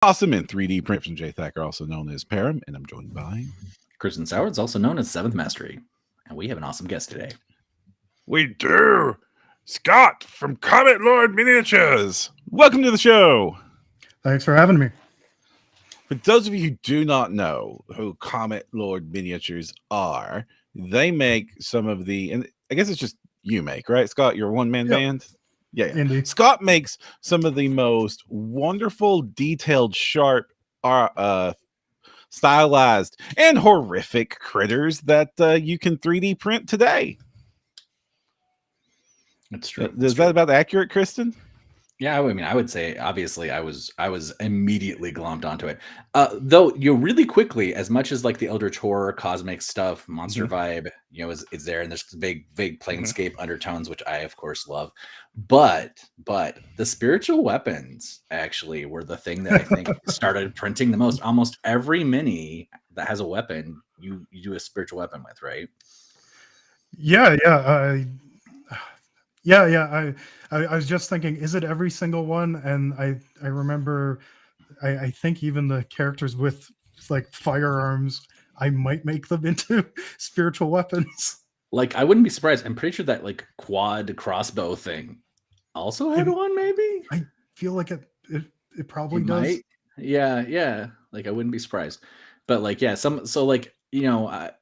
Awesome in 3D print from Jay Thacker, also known as Param, and I'm joined by Kristen Soward's also known as Seventh Mastery, and we have an awesome guest today. We do Scott from Comet Lord Miniatures. Welcome to the show. Thanks for having me. For those of you who do not know who Comet Lord Miniatures are, they make some of the, and I guess it's just you make, right, Scott? You're a one-man band? Yeah. Indeed. Scott makes some of the most wonderful, detailed, sharp, stylized, and horrific critters that you can 3D print today. That's true. Is that about accurate, Kristen? Yeah, I mean, I would say obviously I was immediately glommed onto it. Though really quickly, as much as like the Eldritch horror, cosmic stuff, monster vibe, is there, and there's vague planescape undertones, which I of course love. But the spiritual weapons actually were the thing that I think started printing the most. Almost every mini that has a weapon, you do a spiritual weapon with, right? Yeah. I was just thinking, is it every single one? And I remember, I think even the characters with like firearms, I might make them into spiritual weapons. Like, I wouldn't be surprised. I'm pretty sure that like quad crossbow thing also had one, maybe? I feel like it probably does. Might. Yeah. Like, I wouldn't be surprised. But like, yeah,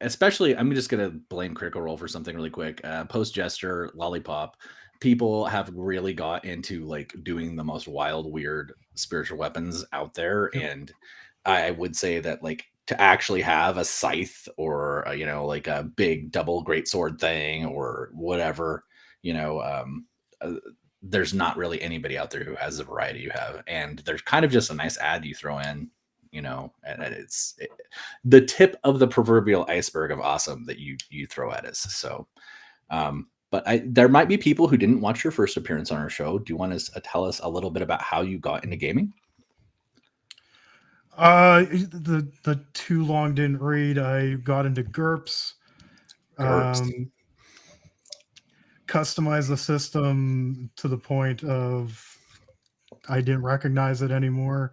especially, I'm just going to blame Critical Role for something really quick. Post Jester, Lollipop, people have really got into like doing the most wild, weird spiritual weapons out there. And I would say that like to actually have a scythe or, like a big double greatsword thing or whatever, there's not really anybody out there who has the variety you have. And there's kind of just a nice ad you throw in, and it's the tip of the proverbial iceberg of awesome that you throw at us. So, but there might be people who didn't watch your first appearance on our show. Do you want to tell us a little bit about how you got into gaming? The too long didn't read. I got into GURPS. Customized the system to the point of I didn't recognize it anymore.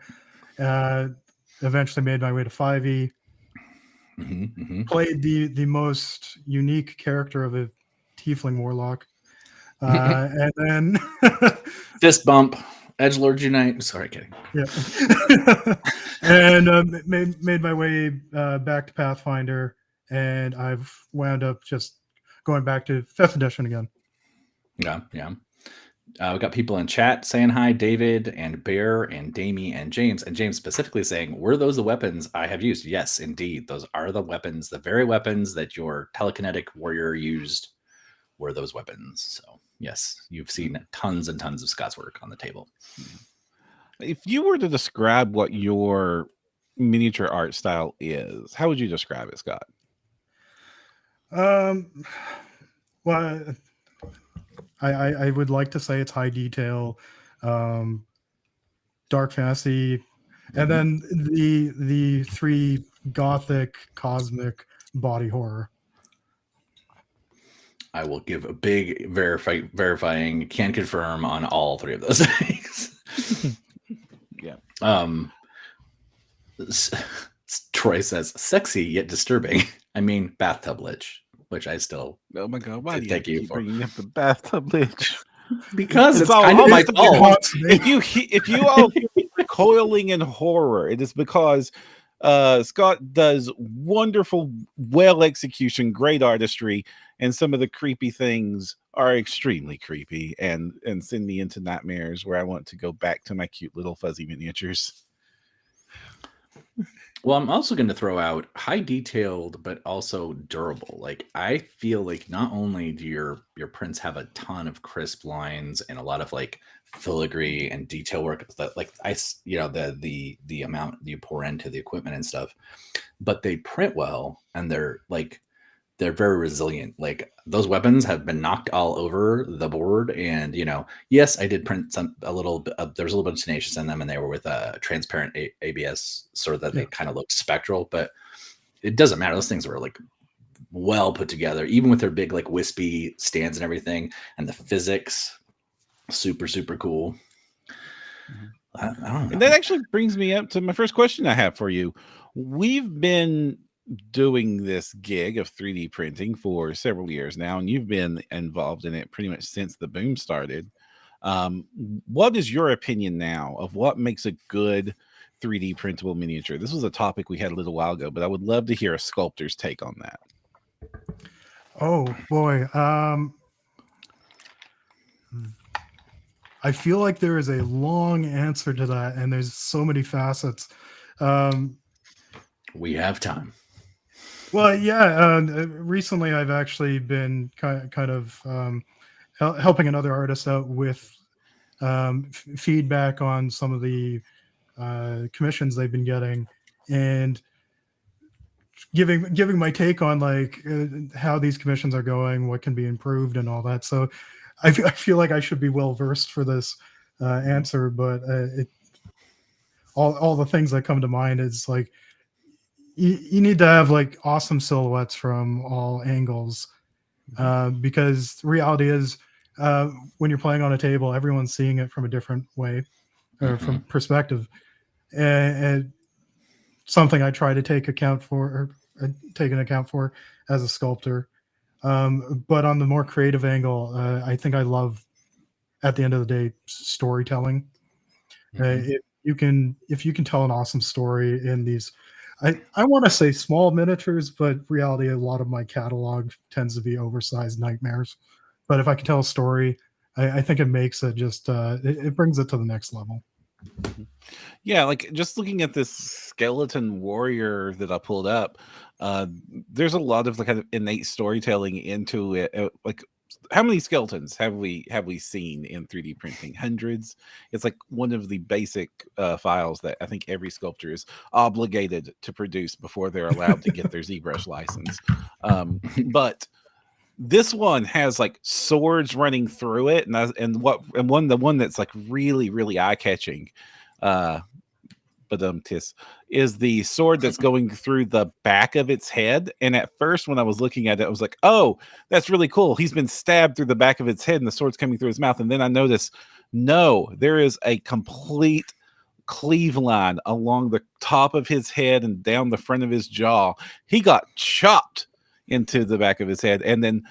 Eventually made my way to 5e. Played the most unique character of a tiefling warlock. And then fist bump, Edgelord Unite. Sorry, kidding. Yeah. And made my way back to Pathfinder, and I've wound up just going back to 5th edition again. Yeah. We got people in chat saying hi, David and Bear and Damie and James specifically saying, were those the weapons I have used? Yes, indeed. Those are the weapons, the very weapons that your telekinetic warrior used were those weapons. So yes, you've seen tons and tons of Scott's work on the table. If you were to describe what your miniature art style is, how would you describe it, Scott? Well, I would like to say it's high detail, dark fantasy, and then the 3 gothic cosmic body horror. I will give a big verifying can confirm on all 3 of those things. Yeah. Troy says sexy yet disturbing. I mean bathtub lich, which I still. Oh my god! Why do thank you for bringing up the bathtub lich? Because it's kind of my fault. If you all coiling in horror, it is because Scott does wonderful, well execution, great artistry, and some of the creepy things are extremely creepy and send me into nightmares where I want to go back to my cute little fuzzy miniatures. Well, I'm also going to throw out high detailed, but also durable. Like I feel like not only do your prints have a ton of crisp lines and a lot of like filigree and detail work that like the amount you pour into the equipment and stuff, but they print well and they're very resilient. Like those weapons have been knocked all over the board. And, yes, I did print a little bit. There was a little bit of tenacious in them and they were with a transparent ABS so that they kind of looked spectral, but it doesn't matter. Those things were like well put together, even with their big, like wispy stands and everything. And the physics, super, super cool. I don't know. And that actually brings me up to my first question I have for you. We've been doing this gig of 3D printing for several years now, and you've been involved in it pretty much since the boom started. Um, what is your opinion now of what makes a good 3D printable miniature? This was a topic we had a little while ago, but I would love to hear a sculptor's take on that. Oh boy. I feel like there is a long answer to that, and there's so many facets. We have time. Well, yeah. Recently, I've actually been kind of helping another artist out with feedback on some of the commissions they've been getting, and giving my take on like how these commissions are going, what can be improved, and all that. So, I feel like I should be well versed for this answer, but all the things that come to mind is like you need to have like awesome silhouettes from all angles, because the reality is when you're playing on a table, everyone's seeing it from a different way or from perspective, and something I try to take account for or take an account for as a sculptor. But on the more creative angle, I think I love, at the end of the day, storytelling. If you can tell an awesome story in these, I want to say small miniatures, but reality, a lot of my catalog tends to be oversized nightmares. But if I can tell a story, I think it makes it just it brings it to the next level. Yeah, like just looking at this skeleton warrior that I pulled up, there's a lot of the kind of innate storytelling into it. Like, how many skeletons have we seen in 3D printing? Hundreds. It's like one of the basic files that I think every sculptor is obligated to produce before they're allowed to get their ZBrush license. But this one has like swords running through it, and the one that's like really eye catching. Is the sword that's going through the back of its head. And at first, when I was looking at it, I was like, oh, that's really cool. He's been stabbed through the back of its head and the sword's coming through his mouth. And then I noticed, no, there is a complete cleave line along the top of his head and down the front of his jaw. He got chopped into the back of his head, and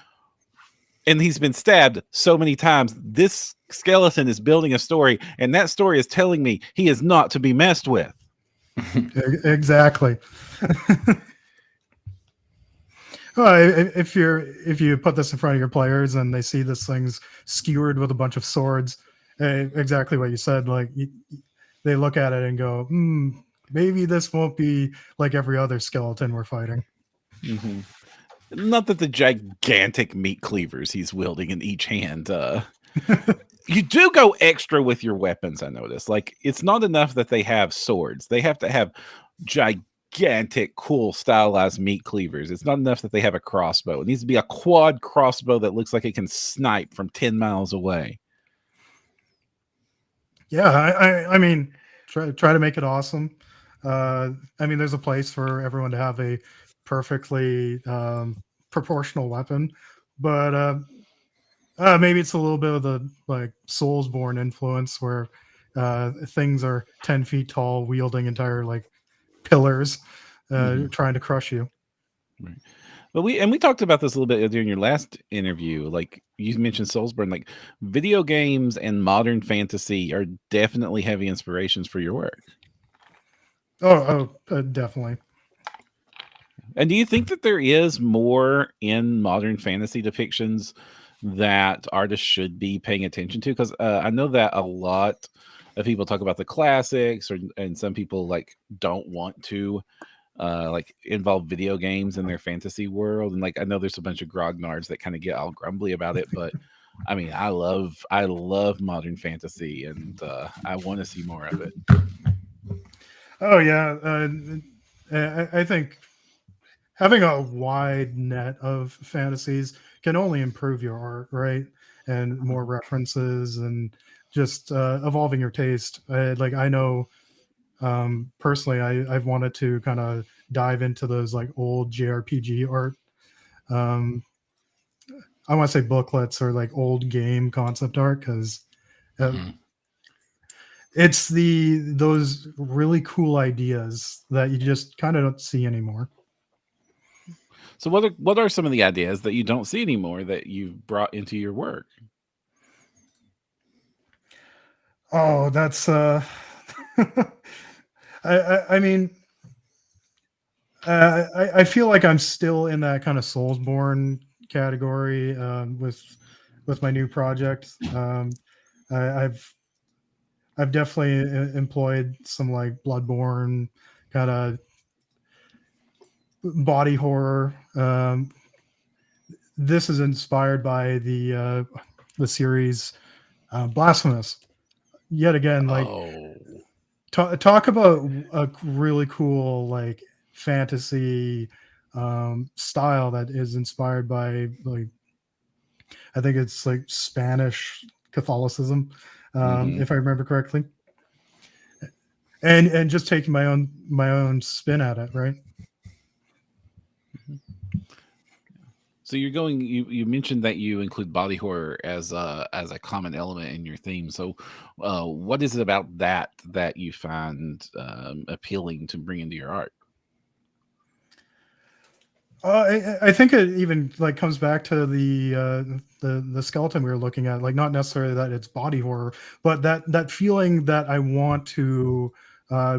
he's been stabbed so many times. This skeleton is building a story, and that story is telling me he is not to be messed with. Exactly. Well, if you put this in front of your players and they see this thing's skewered with a bunch of swords, exactly what you said, like they look at it and go, maybe this won't be like every other skeleton we're fighting. Mm-hmm. Not that the gigantic meat cleavers he's wielding in each hand. You do go extra with your weapons, I noticed. Like, it's not enough that they have swords. They have to have gigantic, cool, stylized meat cleavers. It's not enough that they have a crossbow. It needs to be a quad crossbow that looks like it can snipe from 10 miles away. Yeah, I mean, try to make it awesome. I mean, there's a place for everyone to have a perfectly proportional weapon, but maybe it's a little bit of the like Soulsborne influence where things are 10 feet tall, wielding entire like pillars, trying to crush you. Right. But we talked about this a little bit during your last interview. Like, you mentioned Soulsborne, like video games and modern fantasy are definitely heavy inspirations for your work. Oh, definitely. And do you think that there is more in modern fantasy depictions that artists should be paying attention to? Because I know that a lot of people talk about the classics, and some people like don't want to like involve video games in their fantasy world. And like, I know there's a bunch of grognards that kind of get all grumbly about it, but I mean, I love modern fantasy, and I want to see more of it. Oh yeah, I think having a wide net of fantasies can only improve your art, right? And more references and just evolving your taste. Like, I know personally, I've wanted to kind of dive into those like old JRPG art. I want to say booklets or like old game concept art, because It's those really cool ideas that you just kind of don't see anymore. So what are some of the ideas that you don't see anymore that you've brought into your work? Oh, that's I mean, I feel like I'm still in that kind of Soulsborne category with my new project. I've definitely employed some like Bloodborne kind of body horror. This is inspired by the series Blasphemous. Yet again, like Oh, talk about a really cool like fantasy style that is inspired by like I think it's like Spanish Catholicism, mhm. if I remember correctly, and just taking my own spin at it, right? So you mentioned that you include body horror as a common element in your theme. So, what is it about that you find appealing to bring into your art? I think it even like comes back to the skeleton we were looking at, like not necessarily that it's body horror, but that feeling that I want to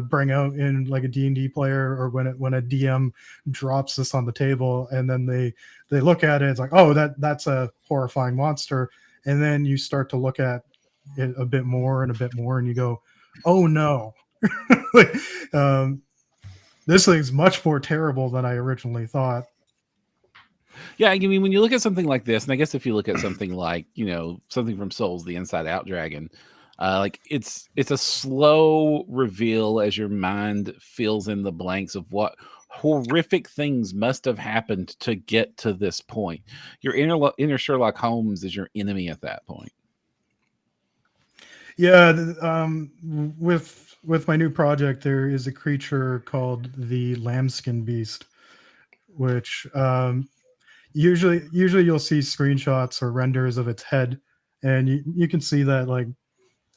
bring out in like a D&D player, or when a DM drops this on the table and then they look at it, it's like, oh, that's a horrifying monster, and then you start to look at it a bit more and a bit more, and you go, oh no, like, this thing's much more terrible than I originally thought. Yeah, I mean, when you look at something like this, and I guess if you look at something like something from Souls, the Inside Out Dragon, like it's a slow reveal as your mind fills in the blanks of what horrific things must have happened to get to this point. Your inner Sherlock Holmes is your enemy at that point. Yeah, with my new project, there is a creature called the Lambskin Beast, which usually you'll see screenshots or renders of its head, and you can see that like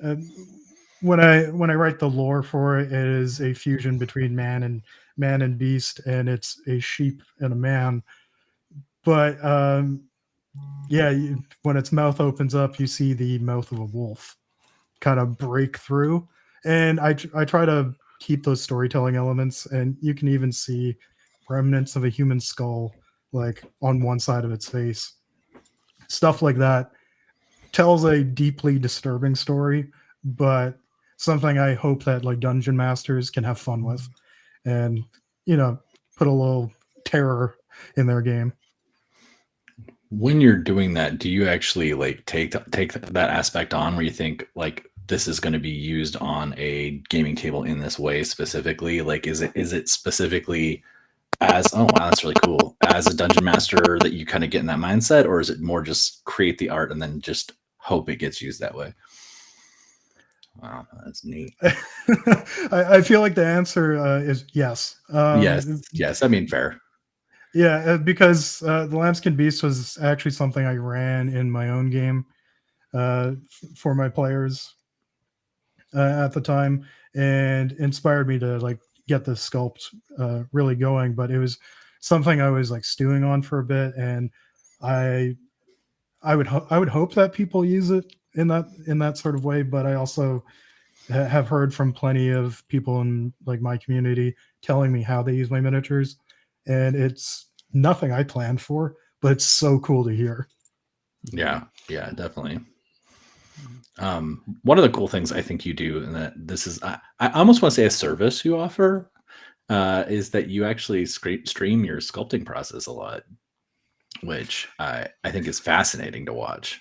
uh, when I write the lore for it, it is a fusion between man and beast, and it's a sheep and a man. But yeah, when its mouth opens up, you see the mouth of a wolf kind of break through, and I try to keep those storytelling elements, and you can even see remnants of a human skull like on one side of its face. Stuff like that tells a deeply disturbing story, but something I hope that like dungeon masters can have fun with, and put a little terror in their game. When you're doing that, do you actually like take that aspect on where you think like this is going to be used on a gaming table in this way specifically? Like, is it specifically as, oh wow, that's really cool, as a dungeon master that you kind of get in that mindset, or is it more just create the art and then just hope it gets used that way? Wow, that's neat. I feel like the answer is yes. Yes. I mean, fair. Yeah, because the Lambskin Beast was actually something I ran in my own game for my players at the time, and inspired me to like get the sculpt really going. But it was something I was like stewing on for a bit, and I I would hope that people use it in that sort of way. But I also have heard from plenty of people in like my community telling me how they use my miniatures, and it's nothing I planned for, but it's so cool to hear. Yeah, definitely. One of the cool things I think you do, and that this is, I almost want to say a service you offer, is that you actually stream your sculpting process a lot, which I think is fascinating to watch.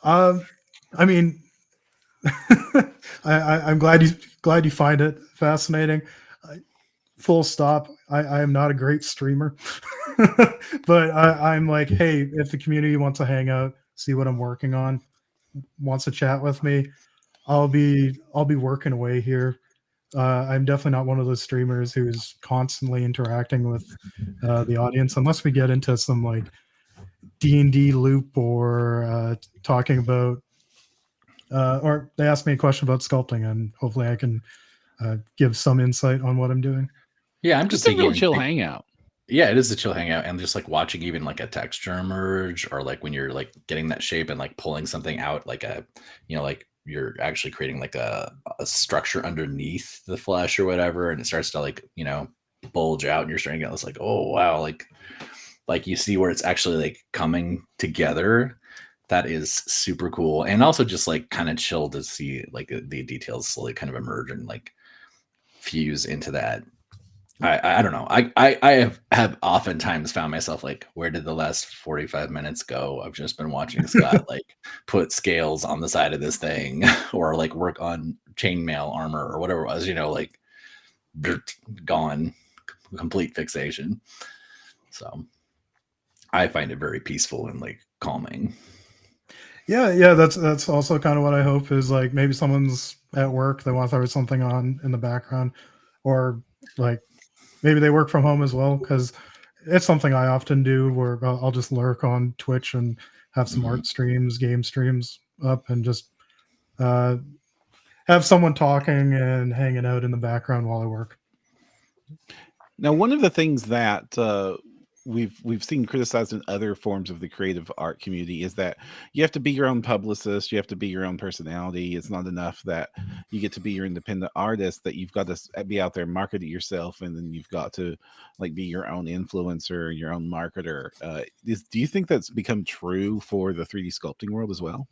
I mean, I'm glad you find it fascinating. Full stop. I am not a great streamer, but I'm like, hey, if the community wants to hang out, see what I'm working on, wants to chat with me, I'll be working away here. I'm definitely not one of those streamers who is constantly interacting with the audience, unless we get into some like D&D loop or talking about or they asked me a question about sculpting, and hopefully I can give some insight on what I'm doing. Yeah, I'm Just just a real thinking, chill like, hangout. yeah, it is a chill hangout, and just like watching even like a texture emerge, or like when you're like getting that shape and like pulling something out, like a, like you're actually creating like a structure underneath the flesh or whatever, and it starts to like, bulge out, and you're starting to get this like, oh wow, like you see where it's actually like coming together. That is super cool, and also just like kind of chill to see like the details slowly kind of emerge and like fuse into that. I don't know. I have oftentimes found myself like, where did the last 45 minutes go? I've just been watching Scott like put scales on the side of this thing, or like work on chainmail armor or whatever it was, like gone, complete fixation. So I find it very peaceful and like calming. Yeah, that's also kind of what I hope, is like maybe someone's at work, they want to throw something on in the background, or like maybe they work from home as well, because it's something I often do where I'll just lurk on Twitch and have some art streams, game streams up, and just uh, have someone talking and hanging out in the background while I work. Now, one of the things that we've seen criticized in other forms of the creative art community is that you have to be your own publicist, you have to be your own personality. It's not enough that you get to be your independent artist; that you've got to be out there, market it yourself, and then you've got to like be your own influencer, your own marketer. Do you think that's become true for the 3D sculpting world as well?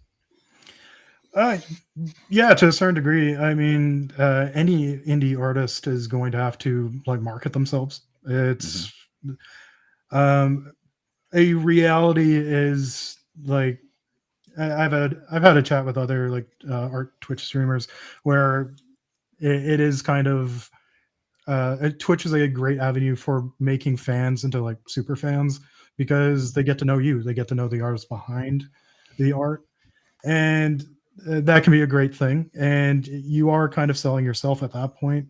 Yeah, to a certain degree. I mean, any indie artist is going to have to like market themselves. It's um, a reality is like I've had a chat with other like art Twitch streamers where it is kind of Twitch is a great avenue for making fans into like super fans, because they get to know you, they get to know the artist behind the art, and that can be a great thing. And you are kind of selling yourself at that point,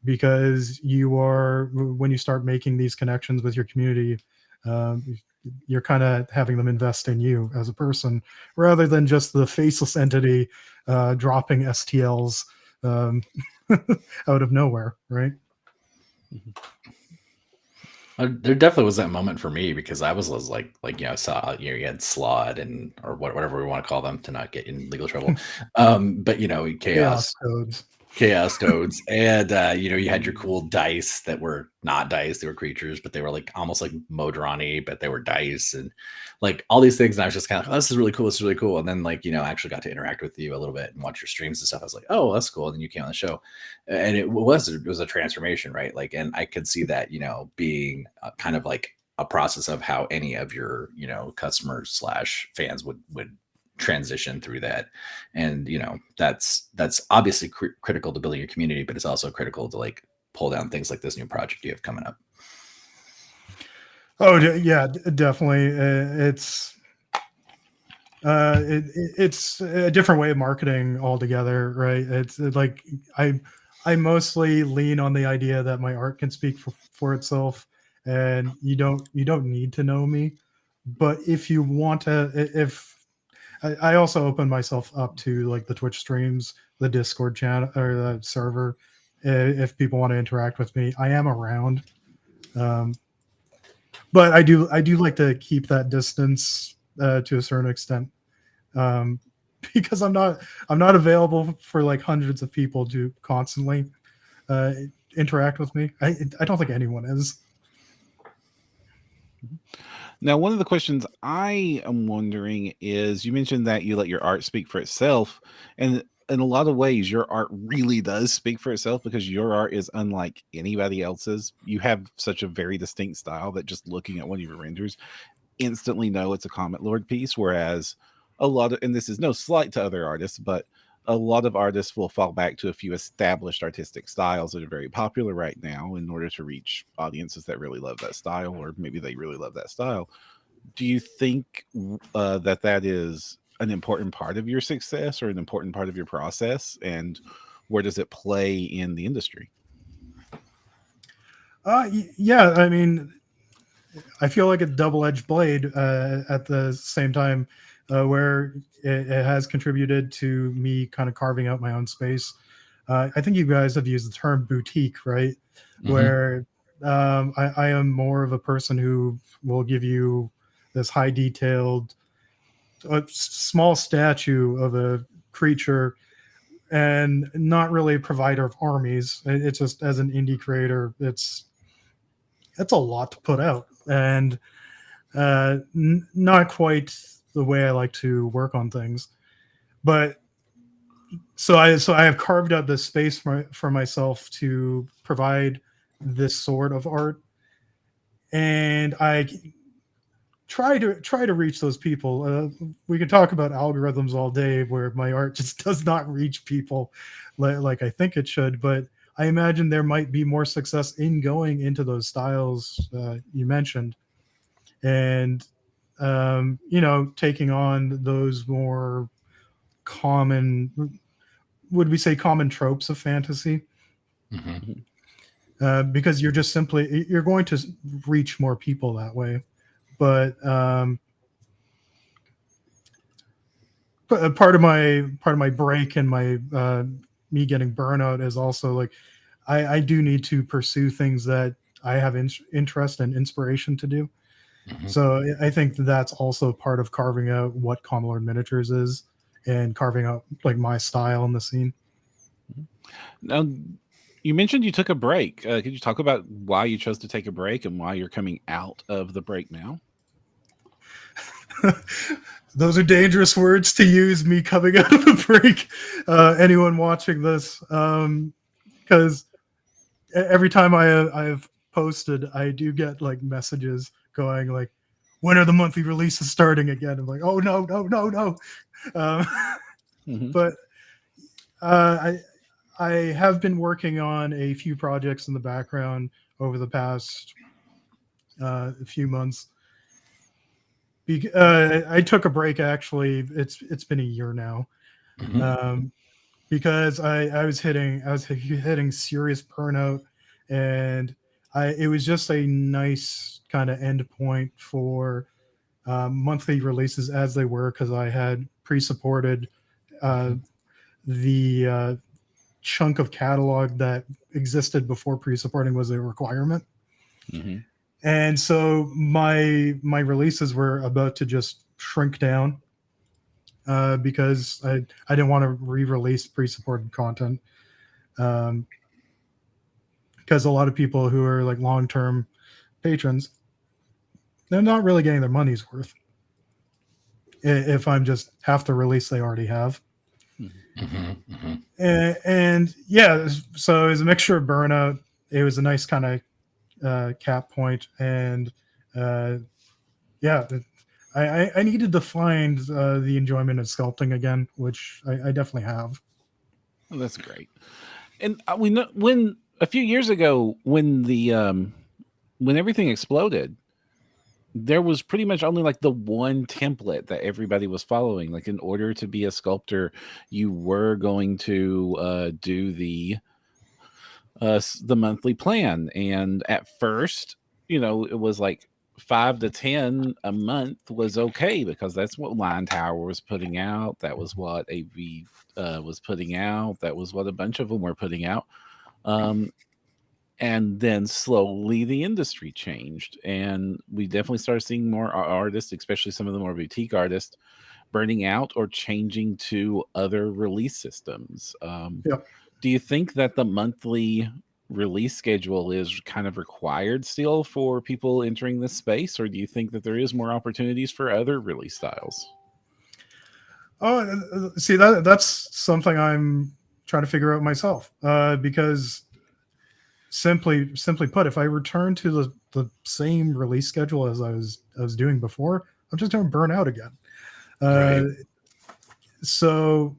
because you are, when you start making these connections with your community, um, you're kind of having them invest in you as a person, rather than just the faceless entity dropping STLs um, out of nowhere, right? There definitely was that moment for me, because I was like saw you had Slod and or whatever we want to call them to not get in legal trouble, but Chaos chaos codes. chaos toads, and you had your cool dice that were not dice, they were creatures, but they were like almost like Modroni, but they were dice, and like all these things. And I was just kind of, oh, this is really cool, and then like I actually got to interact with you a little bit and watch your streams and stuff. I was like, oh, that's cool. And then you came on the show, and it was a transformation, right? Like, and I could see that being kind of like a process of how any of your customers slash fans would transition through that. And that's obviously critical to building your community, but it's also critical to like pull down things like this new project you have coming up. Oh yeah, definitely. It's a different way of marketing altogether, right? It's like I mostly lean on the idea that my art can speak for itself, and you don't need to know me. But if you want to, if I also open myself up to like the Twitch streams, the Discord channel or the server, if people want to interact with me, I am around. But I do like to keep that distance to a certain extent, um, because I'm not available for like hundreds of people to constantly uh, interact with me. I don't think anyone is. Now, one of the questions I am wondering is, you mentioned that you let your art speak for itself, and in a lot of ways, your art really does speak for itself, because your art is unlike anybody else's. You have such a very distinct style that just looking at one of your renders, instantly know it's a Comet Lord piece. Whereas a lot of, and this is no slight to other artists, but a lot of artists will fall back to a few established artistic styles that are very popular right now in order to reach audiences that really love that style, or maybe they really love that style. Do you think that is an important part of your success, or an important part of your process, and where does it play in the industry? Yeah, I mean, I feel like a double-edged blade at the same time. where it has contributed to me kind of carving out my own space. I think you guys have used the term boutique, right? Mhm. Where I am more of a person who will give you this high detailed, small statue of a creature and not really a provider of armies. It's just, as an indie creator, it's a lot to put out, and not quite the way I like to work on things. But so I have carved out this space for myself to provide this sort of art, and I try to reach those people. We can talk about algorithms all day, where my art just does not reach people like I think it should. But I imagine there might be more success in going into those styles you mentioned, and taking on those more common, would we say, common tropes of fantasy. Mhm. Because you're going to reach more people that way. But part of my break and my me getting burnout is also like I do need to pursue things that I have interest and inspiration to do. Mhm. So I think that's also part of carving out what Comet Lord Miniatures is, and carving out like my style in the scene. Now, you mentioned you took a break. Could you talk about why you chose to take a break and why you're coming out of the break now? Those are dangerous words to use, me coming out of a break. Anyone watching this, because every time I've posted, I do get like messages going like, "When are the monthly releases starting again?" I'm like, "Oh no, no, no, no!" Um, Mhm. but I have been working on a few projects in the background over the past few months. I took a break. Actually, it's been a year now, Mhm. um, because I was hitting serious burnout, and it was just a nice kind of end point for monthly releases as they were, because I had pre-supported uh, Mhm. the chunk of catalog that existed before pre-supporting was a requirement. Mhm. And so my releases were about to just shrink down, because I didn't want to re-release pre-supported content, um, because a lot of people who are like long-term patrons, they're not really getting their money's worth if I'm just half the release they already have. Mhm. Mhm. Mhm. And yeah, so it was a mixture of burnout. It was a nice kind of cap point, and uh, yeah, I needed to find the enjoyment of sculpting again, which I definitely have. Well, that's great. And we know when a few years ago, when everything exploded, there was pretty much only like the one template that everybody was following. Like, in order to be a sculptor, you were going to do the monthly plan. And at first, it was like 5 to 10 a month was okay, because that's what Line Tower was putting out. That was what AV was putting out. That was what a bunch of them were putting out. Um, and then slowly the industry changed, and we definitely started seeing more artists, especially some of the more boutique artists, burning out or changing to other release systems. Yeah. Do you think that the monthly release schedule is kind of required still for people entering this space, or do you think that there is more opportunities for other release styles? Oh, see, that's something I'm trying to figure out myself. Because simply put, if I return to the same release schedule as I was doing before, I'm just going to burn out again. Uh, Right. so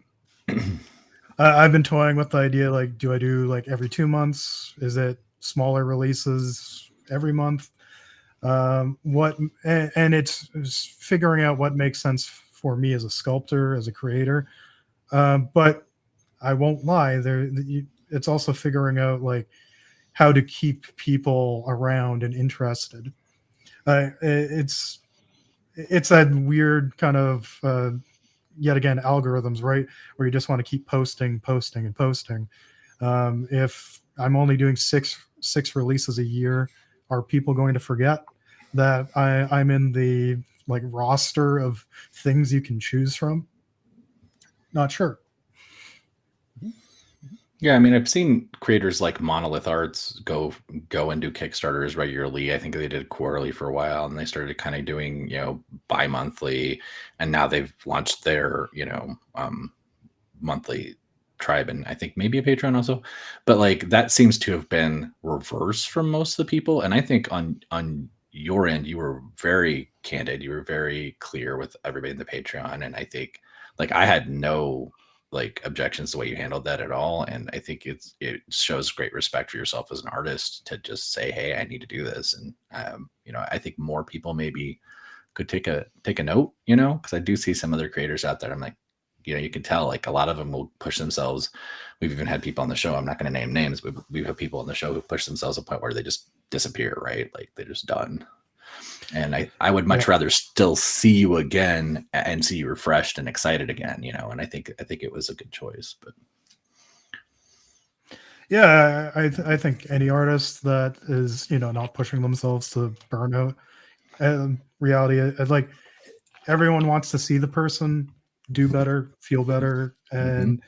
I've been toying with the idea, like, do I do like every 2 months? Is it smaller releases every month? What and it's figuring out what makes sense for me as a sculptor, as a creator. But I won't lie, it's also figuring out like how to keep people around and interested. It's it's that weird kind of yet again algorithms, right, where you just want to keep posting, posting, and posting. If I'm only doing six releases a year, are people going to forget that I'm in the like roster of things you can choose from? Not sure. Yeah, I mean, I've seen creators like Monolith Arts go and do Kickstarters regularly. I think they did quarterly for a while, and they started kind of doing, bi-monthly, and now they've launched their, monthly tribe, and I think maybe a Patreon also. But like that seems to have been reverse from most of the people. And I think on your end, you were very candid. You were very clear with everybody in the Patreon, and I think like I had no like objections to the way you handled that at all. And I think it shows great respect for yourself as an artist to just say, hey, I need to do this. And I think more people maybe could take a note, because I do see some other creators out there. I'm like, you can tell like a lot of them will push themselves. We've even had people on the show, I'm not going to name names, but we've had people on the show who push themselves to a point where they just disappear, right? Like they're just done. And I would much rather still see you again and see you refreshed and excited again, and I think it was a good choice. But yeah, I think any artist that is not pushing themselves to burnout, reality, like everyone wants to see the person do better, feel better, and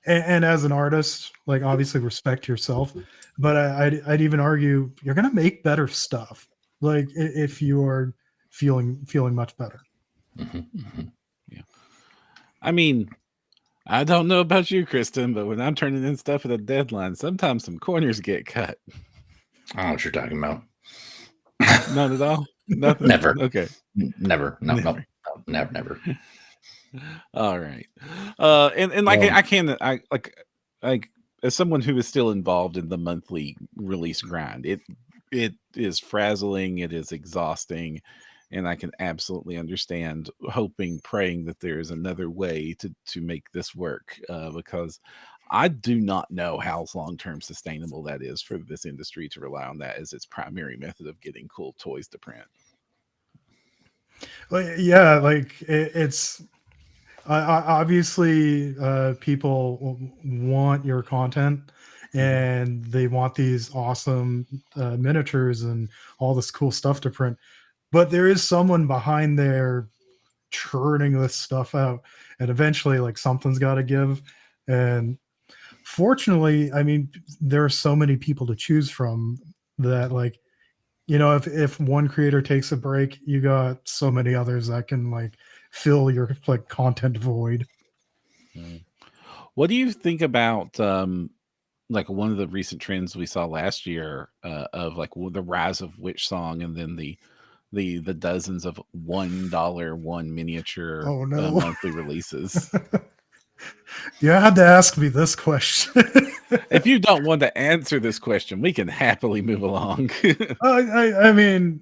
and as an artist, like obviously respect yourself, but I'd even argue you're gonna make better stuff, like if you are feeling much better. Yeah. I mean, I don't know about you, Kristen, but when I'm turning in stuff at a deadline, sometimes some corners get cut. I don't know what you're talking about. None at all? Nothing? Never. Okay. Never. No, never. All right. And like I like as someone who is still involved in the monthly release grind, it is frazzling, it is exhausting, and I can absolutely understand hoping, praying that there is another way to make this work, because I do not know how long-term sustainable that is for this industry to rely on that as its primary method of getting cool toys to print. Well, yeah, like it's obviously people want your content, and they want these awesome miniatures and all this cool stuff to print, but there is someone behind there churning this stuff out, and eventually like something's got to give. And fortunately, I mean, there are so many people to choose from that, like, if one creator takes a break, you got so many others that can like fill your like content void. What do you think about like one of the recent trends we saw last year, of like the rise of Witch Song, and then the dozens of $1 miniature Oh no. monthly releases? You had to ask me this question. If you don't want to answer this question, we can happily move along. I mean,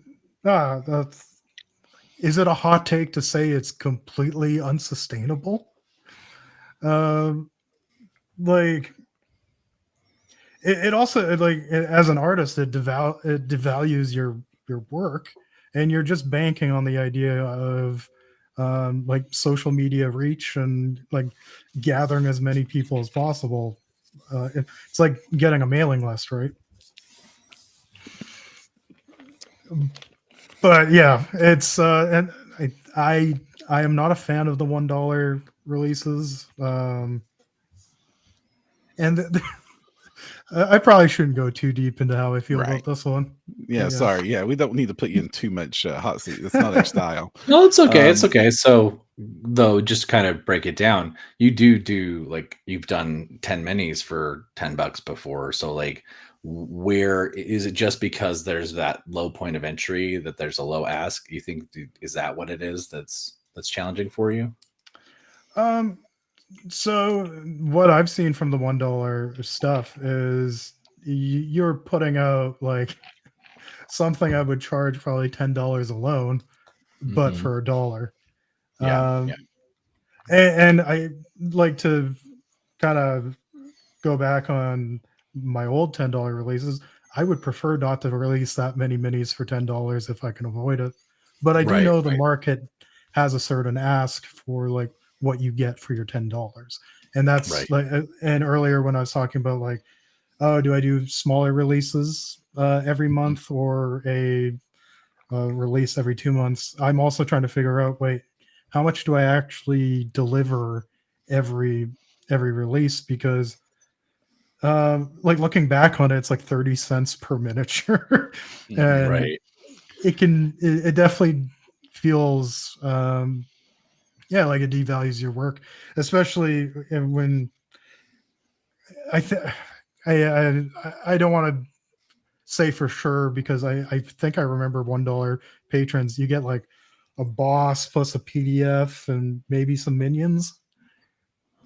is it a hot take to say it's completely unsustainable? Like it also, like, as an artist, it devalues your work, and you're just banking on the idea of like social media reach and like gathering as many people as possible. It's like getting a mailing list, right? But yeah, it's and I am not a fan of the $1 releases, and I probably shouldn't go too deep into how I feel about this one. Yeah, sorry. Yeah, we don't need to put you in too much hot seat. That's not our style. No, it's okay. It's okay. So, though, just kind of break it down. You do like you've done 10 minis for $10 before. So, like, where is it? Just because there's that low point of entry, that there's a low ask? You think is that what it is that's challenging for you? So what I've seen from the $1 stuff is you're putting out like something I would charge probably $10 alone, but for $1. Yeah. And I like to kind of go back on my old $10 releases. I would prefer not to release that many minis for $10 if I can avoid it. but I do Right, know the right. market has a certain ask for like what you get for your $10, and that's Right. like. And earlier when I was talking about like, oh, do I do smaller releases every month or a release every 2 months? I'm also trying to figure out, wait, how much do I actually deliver every release? Because like looking back on it, it's like 30 cents per miniature. And Right. it definitely feels yeah, like it devalues your work, especially when I think I don't want to say for sure, because I think I remember $1 patrons, you get like a boss plus a PDF and maybe some minions,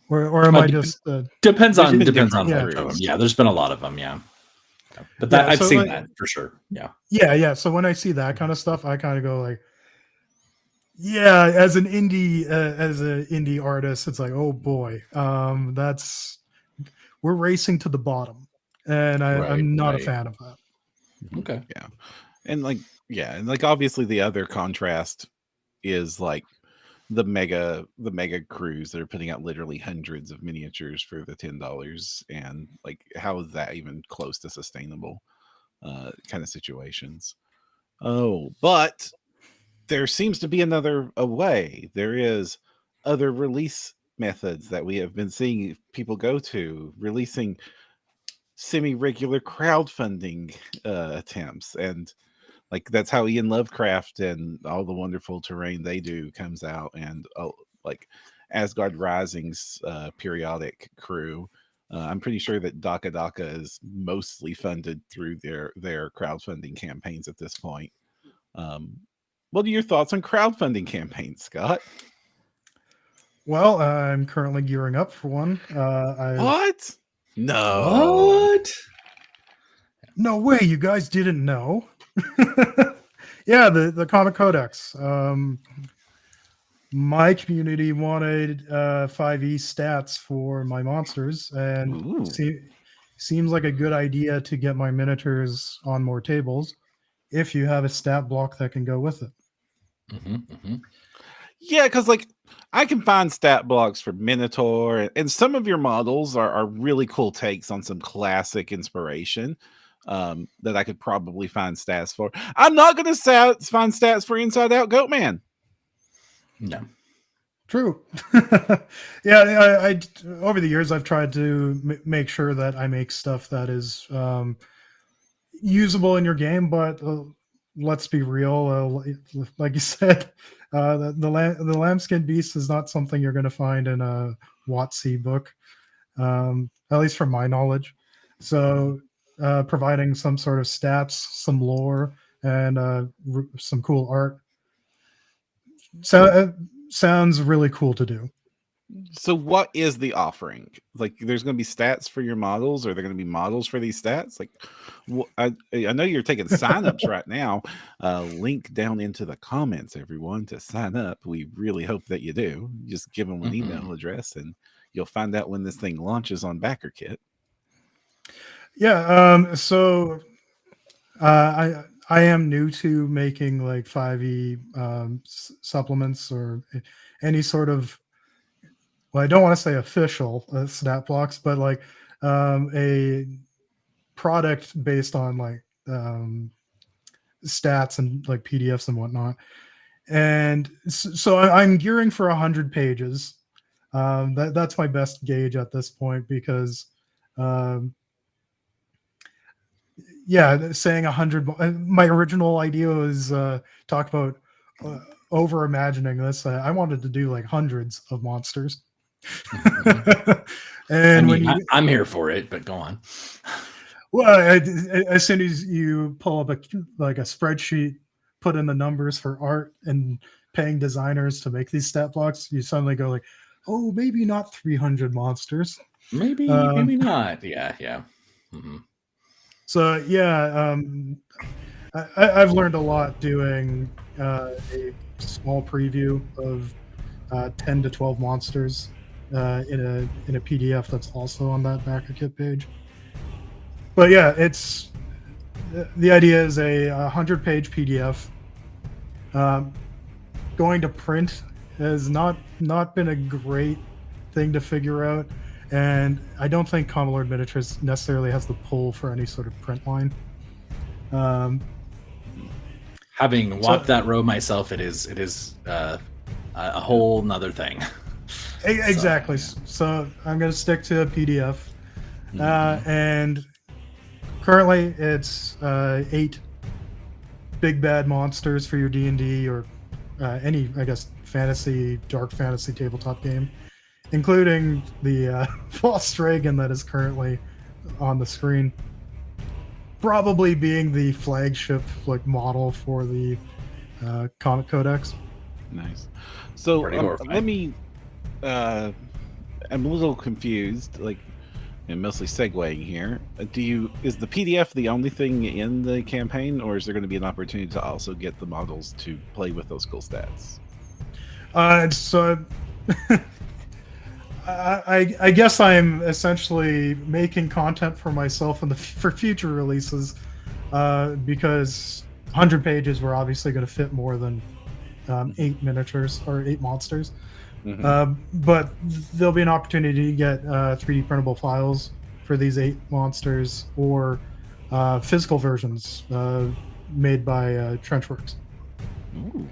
or am I Dep- just depends There's on been depends different on a yeah. bunch of them. crews. Yeah, there's been a lot of them. Yeah, but that Yeah, I've so seen like, that for sure. Yeah. yeah, so when I see that kind of stuff, I kind of go like, yeah, as an indie artist, it's like, oh boy, that's we're racing to the bottom, and Right. I'm not a Right. fan of that. Okay. Yeah. And like, yeah, and like obviously the other contrast is like the mega crews that are putting out literally hundreds of miniatures for the $10, and like how is that even close to sustainable kind of situations. Oh, but there seems to be another a way. There is other release methods that we have been seeing people go to, releasing semi-regular crowdfunding attempts, and like that's how Ian Lovecraft and all the wonderful terrain they do comes out, and like Asgard Rising's periodic crew. I'm pretty sure that Daka Daka is mostly funded through their crowdfunding campaigns at this point. Um, what are your thoughts on crowdfunding campaigns, Scott? Well, I'm currently gearing up for one. What? No. What? No way, you guys didn't know. Yeah, the Comic Codex. My community wanted 5e stats for my monsters, and Ooh. seems like a good idea to get my miniatures on more tables if you have a stat block that can go with it. Yeah, because like I can find stat blocks for Minotaur, and some of your models are really cool takes on some classic inspiration that I could probably find stats for. I'm not going to find stats for Inside Out Goatman. No. True. Yeah, I over the years I've tried to make sure that I make stuff that is usable in your game, but let's be real. Like you said, the lambskin beast is not something you're going to find in a WotC book, at least from my knowledge. So, providing some sort of stats, some lore, and some cool art sounds really cool to do. So what is the offering? Like there's going to be stats for your models, or they're going to be models for these stats? Like I know you're taking signups right now. Link down into the comments, everyone, to sign up. We really hope that you do. Just give them an email address and you'll find out when this thing launches on BackerKit. Yeah, so I am new to making like 5e supplements or any sort of, well, I don't want to say official stat blocks, but like a product based on like stats and like PDFs and whatnot. And so I'm gearing for 100 pages. That's my best gauge at this point, because yeah, saying 100. My original idea was talk about over imagining this. I wanted to do like hundreds of monsters. And I'm here for it, but go on. Well, as soon as you pull up like a spreadsheet, put in the numbers for art and paying designers to make these stat blocks, you suddenly go like, oh, maybe not 300 monsters. Maybe not. Yeah. So yeah, I've learned a lot doing a small preview of 10 to 12 monsters in a PDF that's also on that BackerKit page. But yeah, it's the idea is a 100-page PDF Going to print has not been a great thing to figure out, and I don't think Comet Lord Miniatures necessarily has the pull for any sort of print line. Having walked that road myself, it is a whole nother thing. Exactly. So I'm going to stick to a PDF, and currently it's 8 big bad monsters for your D&D or any, I guess, dark fantasy tabletop game, including the False Dragon that is currently on the screen, probably being the flagship model for the Comet Codex. Nice. So let me. I'm a little confused. And mostly segueing here. Is the PDF the only thing in the campaign, or is there going to be an opportunity to also get the models to play with those cool stats? So I guess I'm essentially making content for myself for future releases, because 100 pages we're obviously going to fit more than 8 miniatures or 8 monsters. But there'll be an opportunity to get 3D printable files for these 8 monsters, or physical versions made by Trenchworks. Ooh.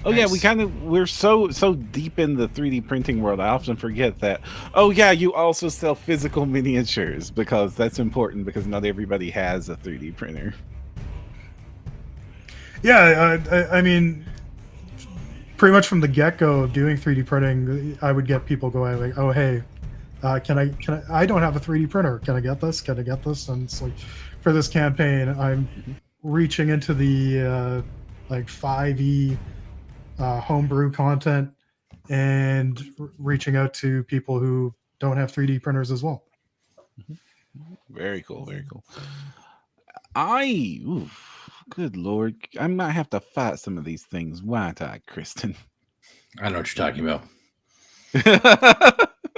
Oh nice. Yeah, we're so deep in the 3D printing world. I often forget that. Oh yeah, you also sell physical miniatures, because that's important, because not everybody has a 3D printer. Yeah, I mean, pretty much from the get-go of doing 3D printing, I would get people going like, "Oh, hey, can I don't have a 3D printer. Can I get this? Can I get this?" And it's like, for this campaign, I'm reaching into the 5e homebrew content and reaching out to people who don't have 3D printers as well. Very cool. Very cool. Good Lord, I might have to fight some of these things. Why not, Kristen? I don't know what you're talking about.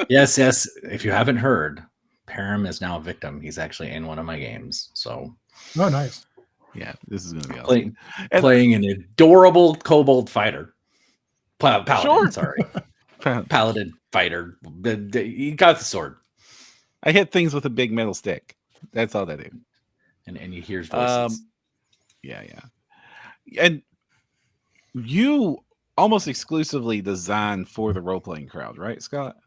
Yes. If you haven't heard, Param is now a victim. He's actually in one of my games. So, oh, nice. Yeah, this is going to be awesome. Playing an adorable kobold fighter. Paladin, sure. Sorry. Paladin fighter. He got the sword. I hit things with a big metal stick. That's all that is. And you hear voices. Yeah. And you almost exclusively design for the role-playing crowd, right, Scott?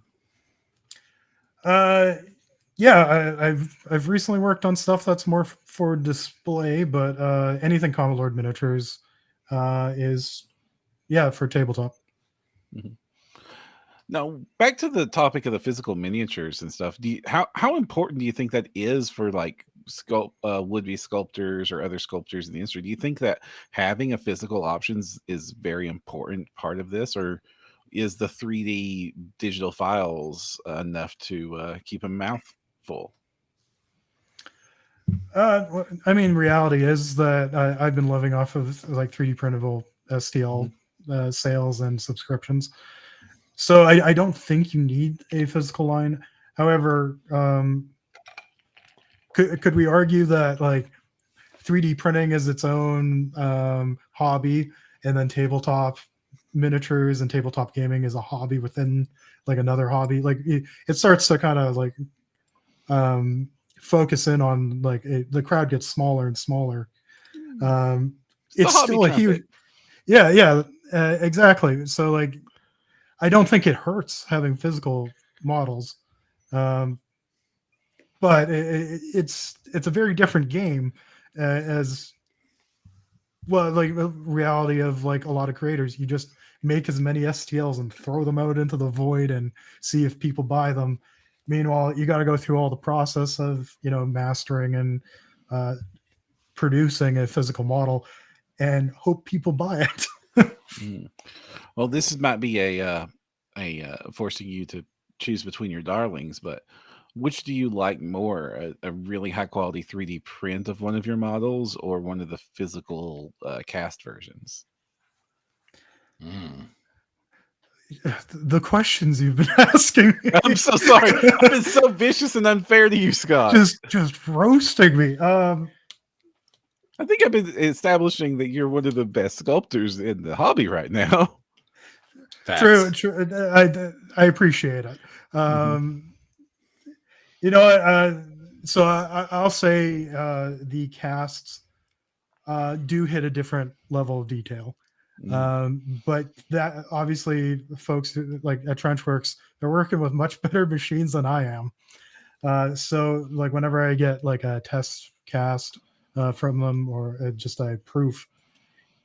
Yeah, I've recently worked on stuff that's more for display, but anything Comet Lord Miniatures is for tabletop. Mm-hmm. Now, back to the topic of the physical miniatures and stuff. How important do you think that is for would-be sculptors or other sculptors in the industry? Do you think that having a physical options is very important part of this, or is the 3D digital files enough to keep a mouth full? I mean, reality is that I've been living off of 3D printable STL sales and subscriptions. So I don't think you need a physical line. However, could we argue that 3D printing is its own hobby, and then tabletop miniatures and tabletop gaming is a hobby within another hobby? It starts to kind of focus in on the crowd gets smaller and smaller. It's still a huge, exactly. So I don't think it hurts having physical models, but it's a very different game as well. The reality of a lot of creators, you just make as many STLs and throw them out into the void and see if people buy them. Meanwhile, you got to go through all the process of mastering and producing a physical model and hope people buy it. Well, this might be a forcing you to choose between your darlings, but which do you like more, a really high quality 3D print of one of your models, or one of the physical cast versions? The questions you've been asking me. I'm so sorry. I've been so vicious and unfair to you, Scott. Just roasting me. I think I've been establishing that you're one of the best sculptors in the hobby right now. Facts. True. I appreciate it. You know, so I'll say the casts do hit a different level of detail. But that obviously, folks like at Trenchworks, they're working with much better machines than I am. So, like, whenever I get like a test cast from them or just a proof,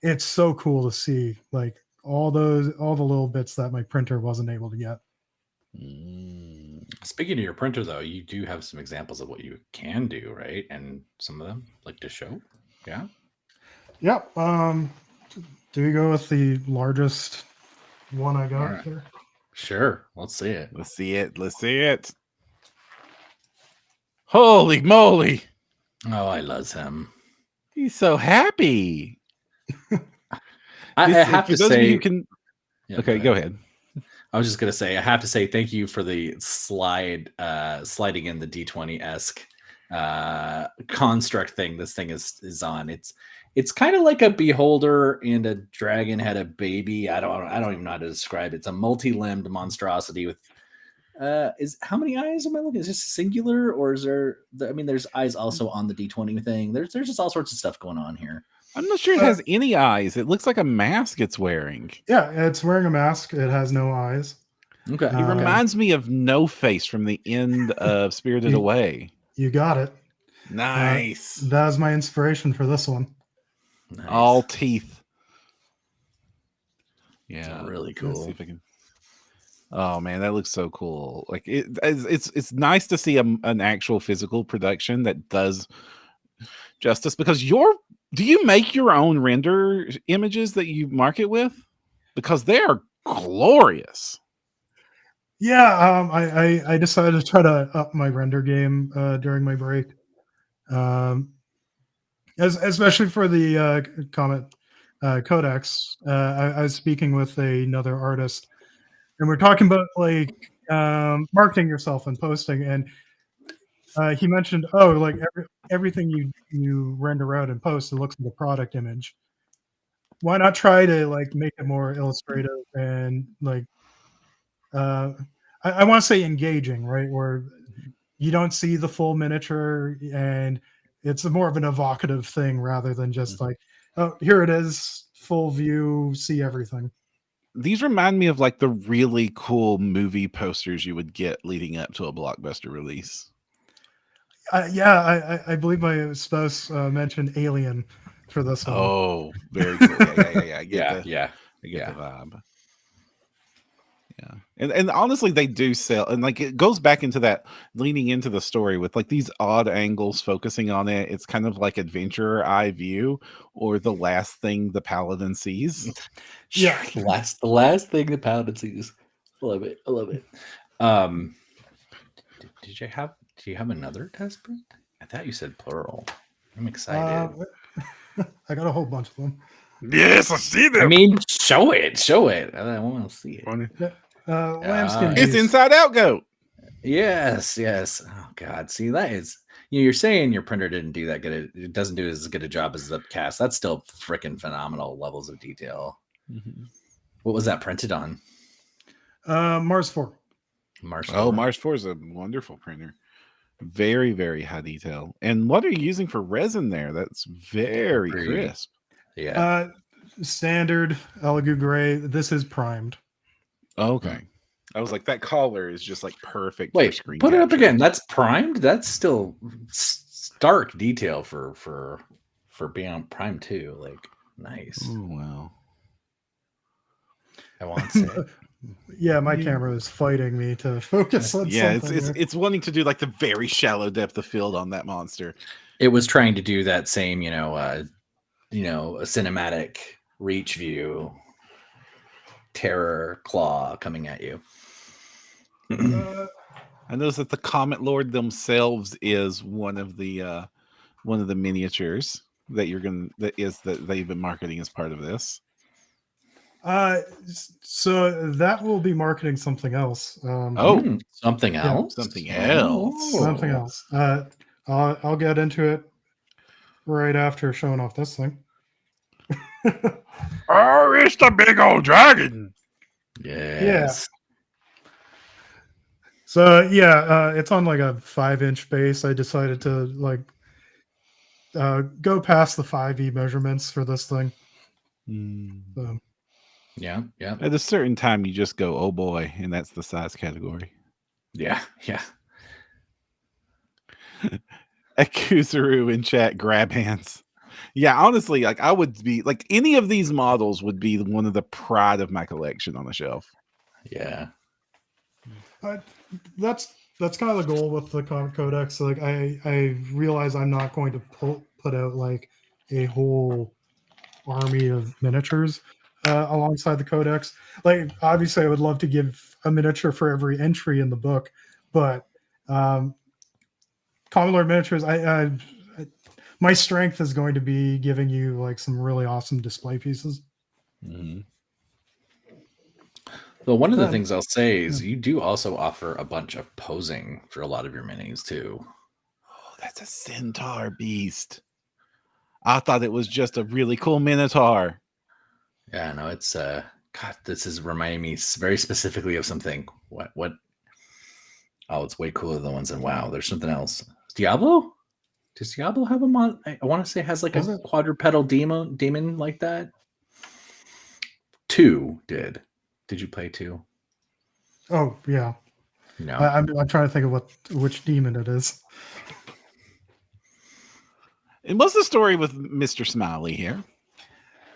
it's so cool to see like all the little bits that my printer wasn't able to get. Speaking of your printer, though, you do have some examples of what you can do, right? And some of them like to show. Yeah. Yep. Do we go with the largest one I got Alright. here? Sure. Let's see it. Let's see it. Let's see it. Holy moly! Oh, I love him. He's so happy. I have for to those of you say. who can. Yeah, Okay, go ahead. I was just gonna say, I have to say thank you for the sliding in the D20-esque construct thing. This thing is on. It's kind of like a beholder and a dragon had a baby. I don't even know how to describe it. It's a multi-limbed monstrosity with how many eyes am I looking? Is this singular or is there? I mean, there's eyes also on the D20 thing. There's just all sorts of stuff going on here. I'm not sure it has any eyes. It looks like a mask it's wearing. Yeah, it's wearing a mask. It has no eyes. Okay. He reminds me of No Face from the end of Spirited Away. You got it. Nice. That was my inspiration for this one. Nice. All teeth. Yeah, really let's cool. see if I can. Oh man, that looks so cool! Like it's nice to see an actual physical production that does justice. Because do you make your own render images that you market with? Because they are glorious. Yeah, I decided to try to up my render game during my break, especially for the Comet Codex. I was speaking with another artist, and we're talking about like marketing yourself and posting, and he mentioned, oh, like everything you render out and post, it looks like a product image. Why not try to like make it more illustrative and like I want to say engaging, right? Where you don't see the full miniature and it's more of an evocative thing rather than just like, oh, here it is, full view, see everything. These remind me of like the really cool movie posters you would get leading up to a blockbuster release. Yeah, I believe my spouse mentioned Alien for this one. Oh, very cool. Yeah. I get the vibe. Yeah. And honestly, they do sell, and like it goes back into that leaning into the story with like these odd angles focusing on it. It's kind of like adventurer eye view or the last thing the paladin sees. Yeah. The last thing the paladin sees. I love it. Do you have another test print? I thought you said plural. I'm excited. I got a whole bunch of them. Yes, I see them. I mean, show it. I want to see it. Lambskin. It's Inside Out Goat. Yes. Oh God. See, that is. You're saying your printer didn't do that good. It doesn't do as good a job as the cast. That's still freaking phenomenal levels of detail. Mm-hmm. What was that printed on? Mars 4. Mars 4. Oh, Mars 4 is a wonderful printer. Very, very high detail. And what are you using for resin there? That's very crisp. Yeah. Standard Elegoo gray. This is primed. Okay. I was like, that collar is just like perfect. Wait, for screen put capture. it up again. That's primed. That's still stark detail for being on prime too. Like, nice. Oh wow. I want to say. Yeah, my camera is fighting me to focus on something. It's wanting to do like the very shallow depth of field on that monster. It was trying to do that same, a cinematic reach view, terror claw coming at you. I noticed that the Comet Lord themselves is one of the miniatures that they've been marketing as part of this. So that will be marketing something else. Something else. Something else. Something else. I'll get into it. right after showing off this thing. Oh, it's the big old dragon. Yes. So yeah, it's on like a 5-inch base. I decided to like go past the 5e measurements for this thing. So, Yeah. At a certain time, you just go, oh boy, and that's the size category. Yeah. Akuzuru in chat, grab hands. Yeah, honestly, like I would be like any of these models would be one of the pride of my collection on the shelf. Yeah. that's kind of the goal with the Comet Codex. Like I realize I'm not going to put out like a whole army of miniatures alongside the Codex. Like obviously, I would love to give a miniature for every entry in the book, but Comet Lord Miniatures, my strength is going to be giving you like some really awesome display pieces. Mm-hmm. Well, one of the things I'll say is you do also offer a bunch of posing for a lot of your minis too. Oh, that's a centaur beast. I thought it was just a really cool minotaur. Yeah, no, it's God, this is reminding me very specifically of something. What? Oh, it's way cooler than the ones in WoW. There's something else. Diablo? Does Diablo have a mod? I want to say it has like a quadrupedal demon like that. 2 did. Did you play 2? Oh yeah. No. I'm trying to think of which demon it is. And what's the story with Mr. Smiley here?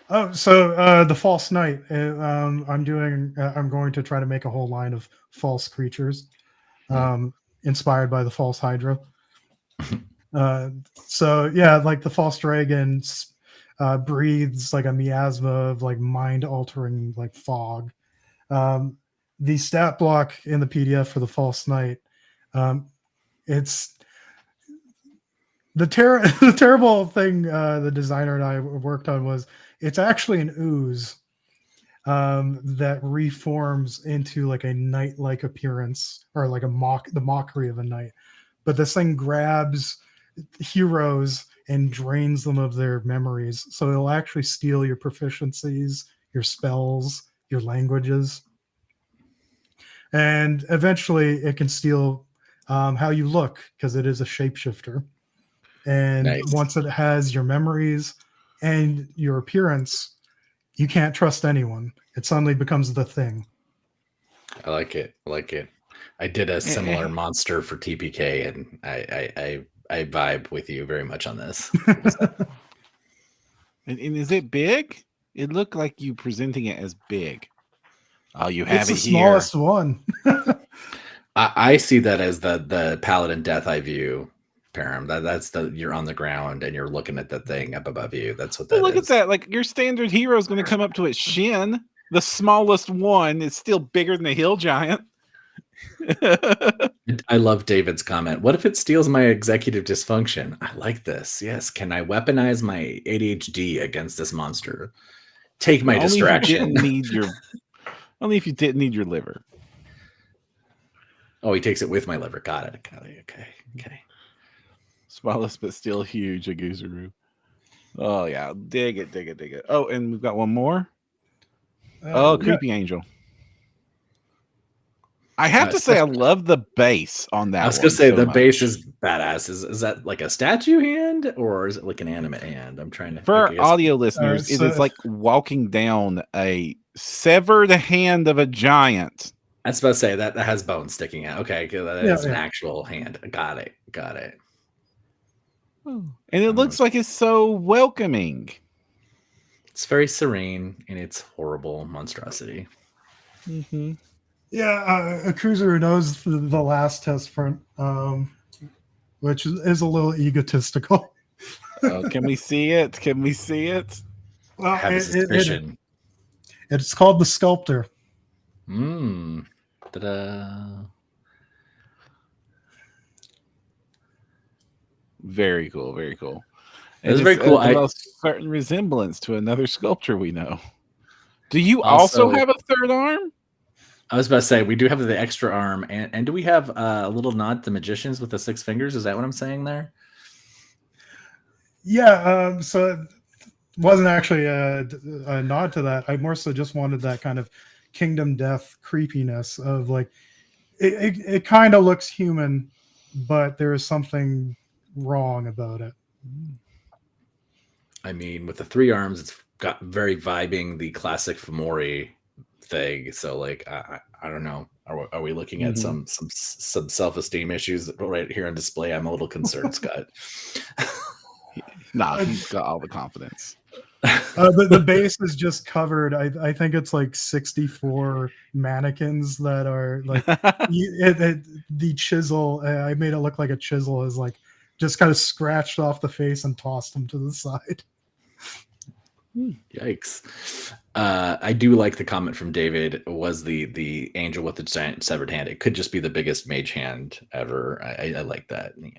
Oh, so the false knight. I'm going to try to make a whole line of false creatures, inspired by the false Hydra. So yeah, like the false dragon breathes like a miasma of like mind-altering like fog. The stat block in the PDF for the false knight, it's the terrible thing the designer and I worked on was it's actually an ooze that reforms into like a knight-like appearance, or like the mockery of a knight. But this thing grabs heroes and drains them of their memories. So it'll actually steal your proficiencies, your spells, your languages. And eventually it can steal how you look, because it is a shapeshifter. And once it has your memories and your appearance, you can't trust anyone. It suddenly becomes the thing. I like it. I did a similar monster for TPK, and I vibe with you very much on this. And is it big? It looked like you presenting it as big. Oh, you have it here. It's the smallest one. I see that as the Paladin Death Eye view, Param. That's you're on the ground and you're looking at that thing up above you. That's what that is. Look at that. Like your standard hero is going to come up to its shin. The smallest one is still bigger than the hill giant. I love David's comment. What if it steals my executive dysfunction? I like this. Yes. Can I weaponize my ADHD against this monster? Take my distraction. Only if you didn't need your liver. Oh, he takes it with my liver. Got it. Okay. Smallest but still huge, Aguzuru. Oh yeah, dig it. Oh, and we've got one more. Creepy Angel. I have to say, I love the base on that. I was gonna say the base is badass. Is that like a statue hand, or is it like an animate hand? I'm trying to. For our audio listeners, it is like walking down a severed hand of a giant. I was about to say that has bones sticking out. Okay, that is an actual hand. Got it. And it looks like it's so welcoming. It's very serene in its horrible monstrosity. Mm-hmm. Yeah, a cruiser knows the last test front, which is a little egotistical. Can we see it? Well, I have a suspicion. It's called the Sculptor. Ta-da. Very cool. It's very cool. A certain resemblance to another sculpture we know. Do you also have a third arm? I was about to say, we do have the extra arm, and do we have a little nod to magicians with the 6 fingers? Is that what I'm saying there? Yeah, so it wasn't actually a nod to that. I more so just wanted that kind of Kingdom Death creepiness of like it kind of looks human, but there is something wrong about it. I mean, with the 3 arms, it's got very vibing the classic Fomori thing. So, like, I don't know. Are we looking at Mhm. some self-esteem issues right here on display? I'm a little concerned, Scott. Nah, he's got all the confidence. The base is just covered. I think it's like 64 mannequins that are like the chisel. I made it look like a chisel is like just kind of scratched off the face and tossed them to the side. Yikes. I do like the comment from David. Was the angel with the giant severed hand? It could just be the biggest mage hand ever. I like that. Yeah.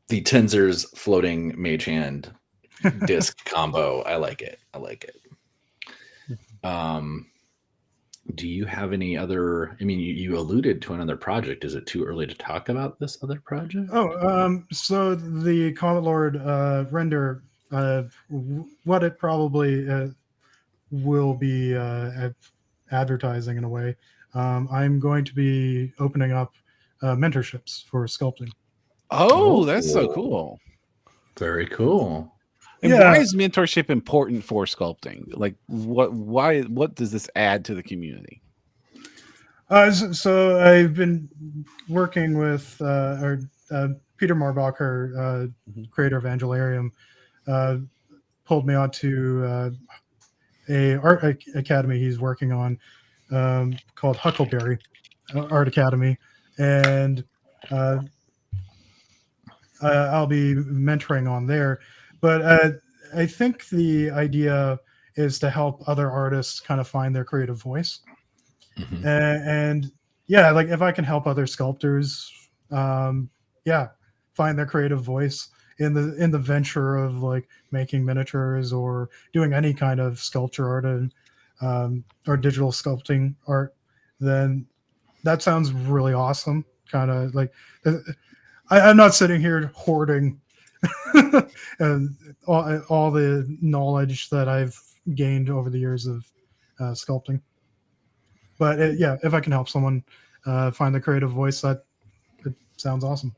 The Tenzer's floating mage hand disc combo. I like it. I like it. Do you have any other? I mean, you alluded to another project. Is it too early to talk about this other project? So the Comet Lord render, what it probably will be advertising in a way. I'm going to be opening up mentorships for sculpting. Oh, that's so cool. Very cool. And Yeah. why is mentorship important for sculpting? Like, what does this add to the community? So I've been working with Peter Marbacher, creator of Angelarium, pulled me onto a art academy he's working on called Huckleberry Art Academy, and I'll be mentoring on there. But I think the idea is to help other artists kind of find their creative voice. Mhm. And yeah, like if I can help other sculptors, yeah, find their creative voice in the venture of like making miniatures or doing any kind of sculpture art and or digital sculpting art, then that sounds really awesome. Kind of like I'm not sitting here hoarding and all the knowledge that I've gained over the years of sculpting. But yeah, if I can help someone find the creative voice, that it sounds awesome.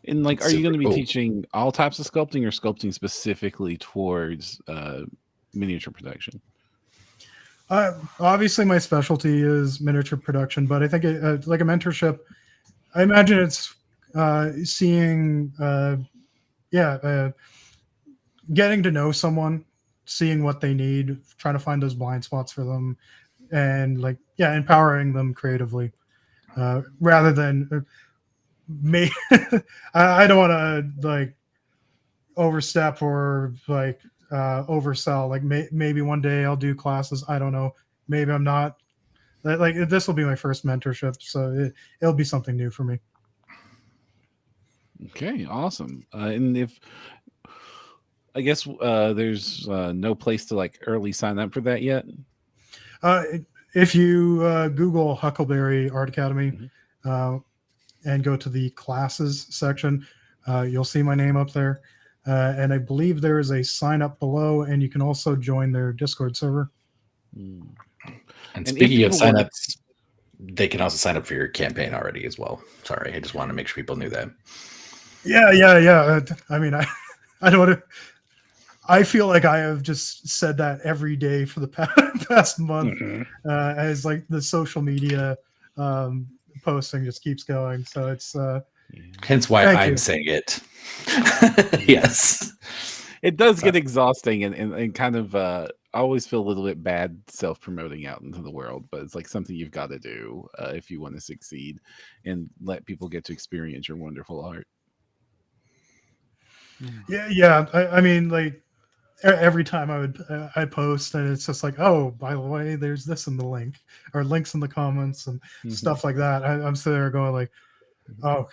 And like, are you Super going to be cool. teaching all types of sculpting or sculpting specifically towards miniature production? Obviously, my specialty is miniature production, but I think like a mentorship, I imagine it's seeing, getting to know someone, seeing what they need, trying to find those blind spots for them, and like, yeah, empowering them creatively rather than me. I don't want to like overstep or like oversell. Like maybe one day I'll do classes. I don't know. Maybe I'm not. Like this will be my first mentorship, so it'll be something new for me. Okay, awesome. And if I guess there's no place to like early sign up for that yet. If you Google Huckleberry Art Academy Mhm. and go to the classes section, you'll see my name up there. And I believe there is a sign up below, and you can also join their Discord server. Mm. And if speaking of people wanna- signups, they can also sign up for your campaign already as well. Sorry, I just want to make sure people knew that. Yeah. I mean, I don't want to. I feel like I have just said that every day for the past month, as like the social media posting just keeps going. So it's Yeah. Hence why Thank I'm you. saying it. Yes. It does get exhausting and kind of I always feel a little bit bad self-promoting out into the world, but it's like something you've got to do if you want to succeed and let people get to experience your wonderful art. yeah. I mean, like every time I post, and it's just like, oh, by the way, there's this in the link or links in the comments and stuff like that. I'm sitting there going like, oh,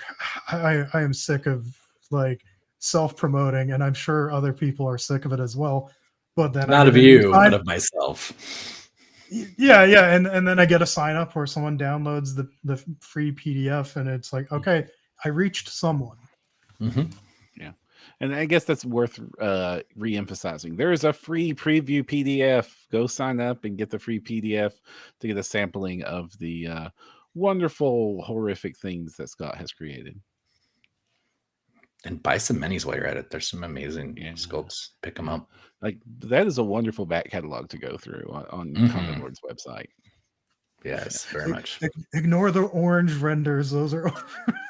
I am sick of like self-promoting, and I'm sure other people are sick of it as well. But then Not of you, but of myself. Yeah, and then I get a sign up where someone downloads the free PDF, and it's like, okay, I reached someone. Mm-hmm. Yeah. And I guess that's worth re-emphasizing. There is a free preview PDF. Go sign up and get the free PDF to get a sampling of the wonderful, horrific things that Scott has created. And buy some minis while you're at it. There's some amazing Yeah. sculpts. Pick them up. Like, that is a wonderful back catalog to go through on Comet Lord's website. Yes, very much. Ignore the orange renders. Those are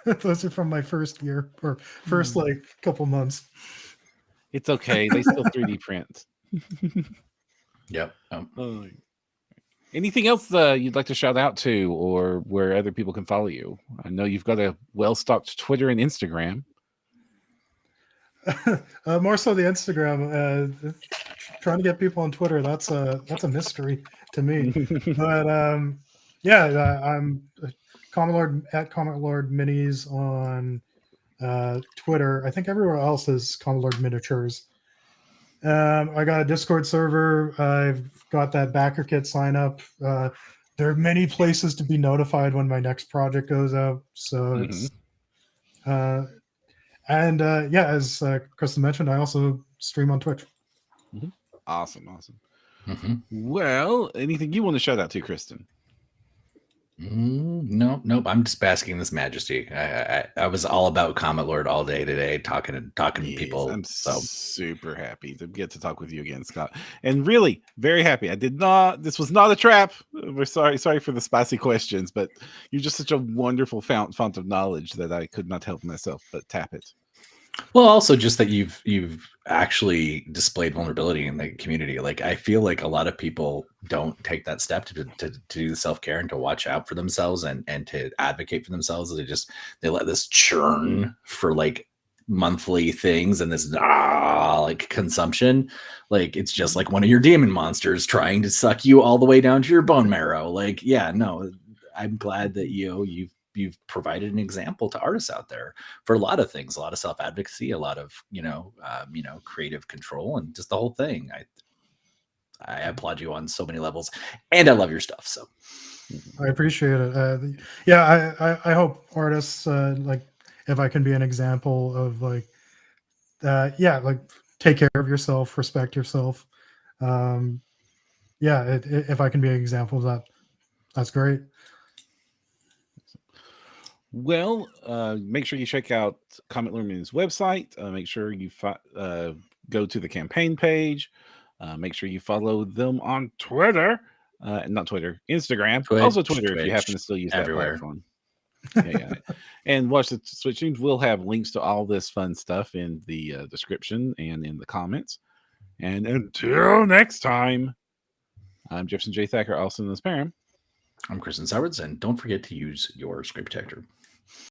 those are from my first year or first like couple months. It's okay. They still 3D print. Yep. Anything else you'd like to shout out to, or where other people can follow you? I know you've got a well-stocked Twitter and Instagram. More so the Instagram. Trying to get people on Twitter, that's a mystery to me. But I'm Comet Lord at Comet Lord Minis on Twitter. I think everywhere else is Comet Lord Miniatures. I got a Discord server. I've got that backer kit sign up. There are many places to be notified when my next project goes out. So it's as Kristen mentioned, I also stream on Twitch. Awesome. Well, anything you want to shout out to, Kristen? Nope. I'm just basking in this majesty. I was all about Comet Lord all day today, talking to people. I'm super happy to get to talk with you again, Scott, and really very happy. This was not a trap. We're sorry for the spicy questions, but you're just such a wonderful font of knowledge that I could not help myself but tap it. Well, also just that you've actually displayed vulnerability in the community. Like, I feel like a lot of people don't take that step to do the self-care and to watch out for themselves and to advocate for themselves. They let this churn for like monthly things and this like consumption. Like, it's just like one of your demon monsters trying to suck you all the way down to your bone marrow. Like, yeah, no, I'm glad that you've provided an example to artists out there for a lot of things, a lot of self-advocacy, a lot of, creative control, and just the whole thing. I applaud you on so many levels, and I love your stuff. So I appreciate it. I hope artists, like, if I can be an example of like take care of yourself, respect yourself. If I can be an example of that, that's great. Well, make sure you check out Comet Lord Mini's website. Make sure you go to the campaign page. Make sure you follow them on Twitter. Not Twitter, Instagram. Twitch, also Twitter if you happen to still use everywhere. that platform. Yeah. And watch the Switch streams. We'll have links to all this fun stuff in the description and in the comments. And until next time, I'm Jefferson J. Thacker, also known as Param. I'm Kristen Sowards, and don't forget to use your screen protector.